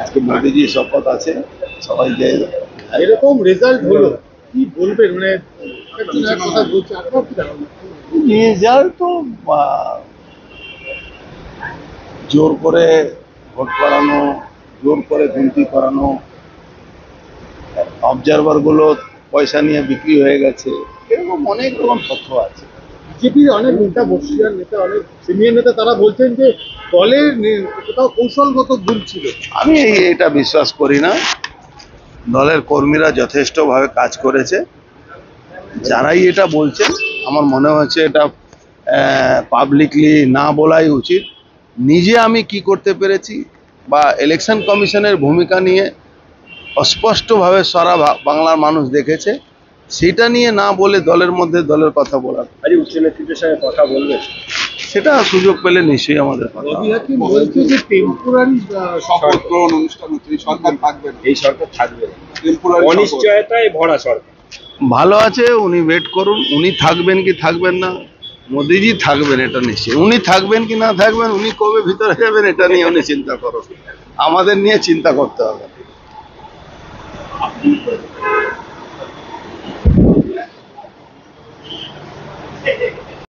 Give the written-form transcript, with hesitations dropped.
আজকে মোদিজি শপথ আছে, সবাই যে এরকম রেজাল্ট হলো কি বলবেন? মানে একটা কথা বলছি, আপনার কি ধারণা? রেজাল্ট তো আহ, জোর করে ভোট করানো, জোর করে গুনতি করানো, অবজারভার গুলো পয়সা নিয়ে বিক্রি হয়ে গেছে, এরকম অনেক রকম তথ্য আছে। বিজেপির অনেক নেতা, বর্ষিয়ান নেতা, অনেক সিনিয়র নেতা, তারা বলছেন যে দলের কোথাও কৌশলগত ভুল ছিল। আমি এটা বিশ্বাস করি না। দলের কর্মীরা যথেষ্টভাবে কাজ করেছে। যারাই এটা বলছেন, আমার মনে হচ্ছে এটা পাবলিকলি না বলাই উচিত। নিজে আমি কি করতে পেরেছি বা ইলেকশন কমিশনের ভূমিকা নিয়ে অস্পষ্টভাবে সারা বাংলার মানুষ দেখেছে, সেটা নিয়ে না বলে দলের মধ্যে দলের কথা বলার, আজ উচ্চ নেতৃত্বের সঙ্গে কথা বলবেন? সেটা সুযোগ পেলে নিশ্চয়ই আমাদের কথা রবি হবে। হাকিম বলছে যে টেম্পোরারি শপথ গ্রহণ অনুষ্ঠান হচ্ছে, এই সরকার থাকবে না, এই সরকার থাকবে না। টেম্পোরারি অনিশ্চয়তায় ভরা সরকার। ভালো আছে, উনি ওয়েট করুন, উনি থাকবেন কি থাকবেন না। মোদিজি থাকবেন এটা নিশ্চয়ই, উনি থাকবেন কি না থাকবেন, উনি কবে ভিতরে যাবেন এটা নিয়ে উনি চিন্তা করুন, আমাদের নিয়ে চিন্তা করতে হবে।